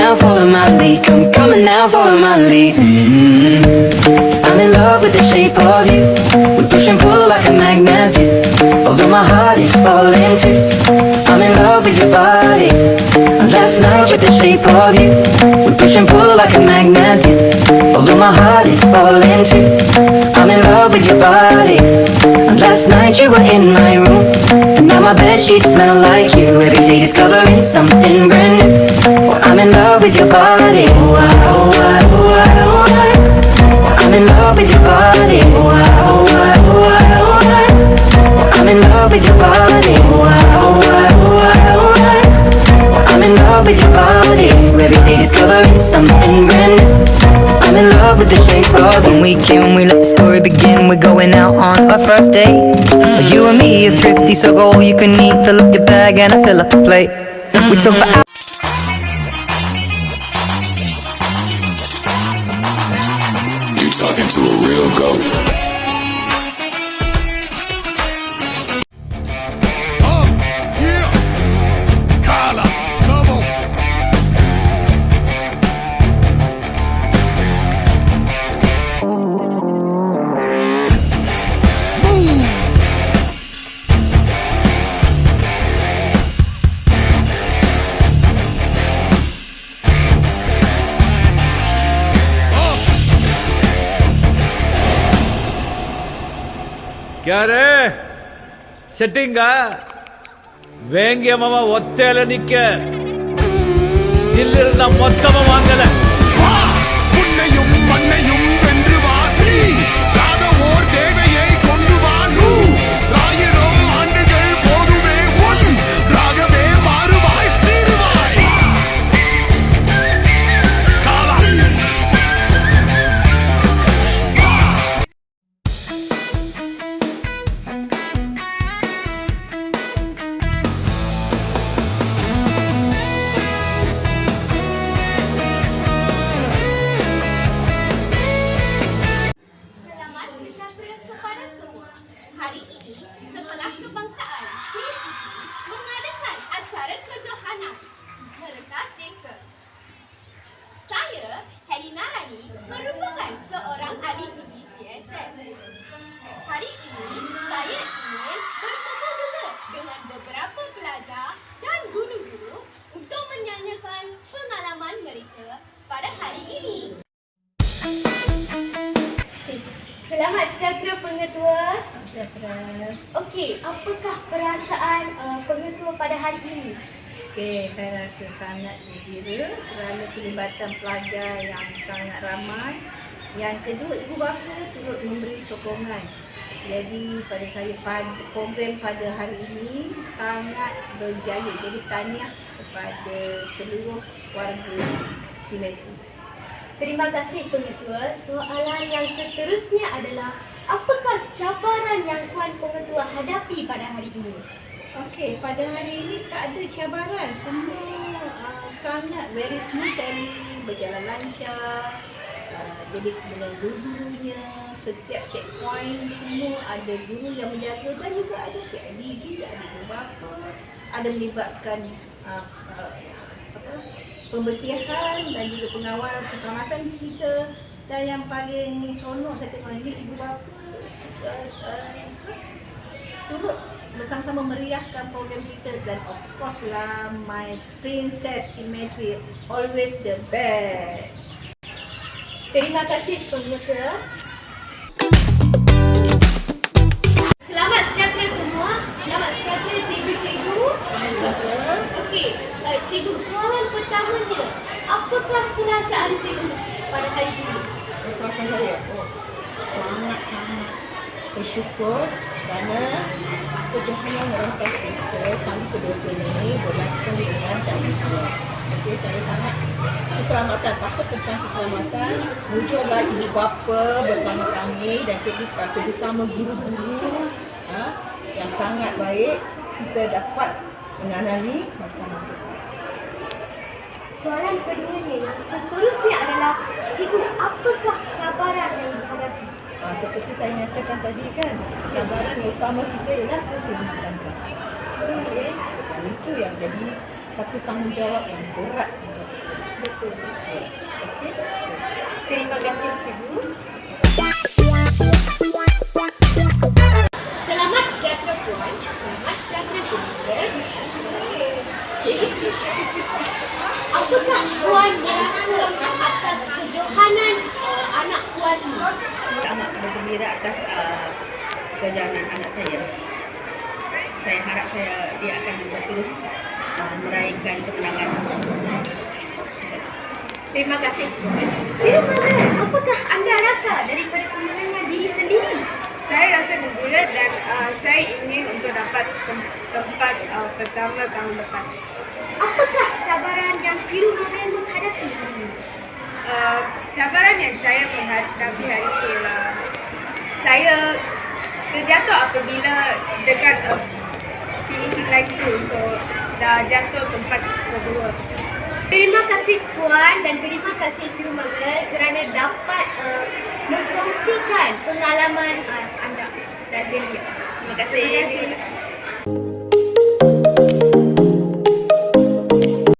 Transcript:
now, follow my lead. Come coming now, follow my lead. I'm in love with the shape of you. We push and pull like a magnet do. Although my heart is falling too. I'm in love with your body. Last night with the shape of you. We push and pull like a magnet do. Although my heart is falling too. I'm in love with your body. Last night you were in my room, and now my bedsheets smell like you. Every day discovering something brand new. Well, I'm in love with your body. Oh, I, oh, I, oh, I, oh, I. I'm in love with your body. Oh, I, oh, I, oh, I, oh, I. I'm in love with your body. Oh, I, oh, I, oh, I, oh, I. I'm in love with your body. Every day discovering something brand new. I'm in love with the shape of you. When we came, we let the story begin. We're going out on our first date. But you and me are thrifty, so go all you can eat. Fill up your bag and I fill up the plate. We talk for hours. You're talking to a real goat. क्या रे ಸೆಟ್ಟಿಂಗ வேங்கிய மாமா ஒத்தையில நிக்க இಲ್ಲಿருந்த மொத்தமா வாங்கல உன்னையும் மண்ணையும் வென்று வாதி ராத ஓர் தேவையை கொண்டு வானு ஆயிரம் ஆண்டுகள் போதுமே உன் ராகவே மாறுவாய் சீருவாய் காலா Hari ini, Sekolah Kebangsaan CITI mengadakan acara kejohanan meretas desa. Saya, Helena Rani, merupakan seorang ahli tinggi PSS. Hari ini, saya ingin bertemu juga dengan beberapa pelajar dan guru-guru untuk menyanyikan pengalaman mereka pada hari ini. Selamat sejahtera pengetua. Sejahtera. Okey, apakah perasaan pengetua pada hari ini? Okey, saya rasa sangat gembira kerana pelibatan pelajar yang sangat ramai. Yang kedua, ibu bapa turut memberi sokongan. Jadi program pada hari ini sangat berjaya. Jadi tahniah kepada seluruh warga Simetu. Terima kasih pengetua. Soalan yang seterusnya adalah apakah cabaran yang Tuan Pengetua hadapi pada hari ini? Okey, pada hari ini tak ada cabaran. Semua sangat very smooth sailing, berjalan lancar. Jadi dengan guru-gurunya, setiap checkpoint semua ada guru yang menjaga dan juga ada PIBG, ada ibu bapa, ada melibatkan pembersihan dan juga pengawal keselamatan kita. Dan yang paling seronok saya tengok ni ibu bapa turut bersama-sama meriahkan program kita. Dan of course lah, my princess Symmetry always the best. Terima kasih pengetua. Selamat sejahtera semua. Selamat sejahtera cikgu-cikgu. Okey, cikgu, soalan pertamanya, apakah perasaan cikgu pada hari ini? Perasaan saya, sangat-sangat bersyukur kerana kejohanan merentas desa kali kedua ini berlangsung dengan cantik. Okey, saya sangat keselamatan, takut tentang keselamatan. Muncullah ibu bapa bersama kami dan kerjasama guru-guru yang sangat baik. Kita dapat mengenali bersama-sama. Soalan keduanya yang seterusnya adalah, cikgu, apakah cabaran yang dihadapi? Seperti saya nyatakan tadi kan, cabaran utama kita ialah keselamatan. Okey, itu yang jadi satu tanggungjawab yang berat. Betul. Okey. Terima kasih cikgu. Selamat sejahtera puan. Selamat sejahtera tuan. Apakah puan merasa atas kejohanan anak puan ni? Amat bergembira atas kejohanan anak saya. Saya harap dia akan terus meraihkan kemenangan. Terima kasih. Firman, apakah anda rasa daripada kemenangan diri sendiri? Saya rasa gembira dan saya ingin untuk dapat tempat pertama tahun depan. Apakah cabaran yang Biru Magan menghadapi? Cabaran yang saya menghadapi hari ini ialah saya terjatuh apabila dekat finishing line tu, so dah jatuh tempat kedua. Terima kasih Puan dan terima kasih Biru Magan kerana dapat mengkongsikan pengalaman anda dan beliau. Terima kasih.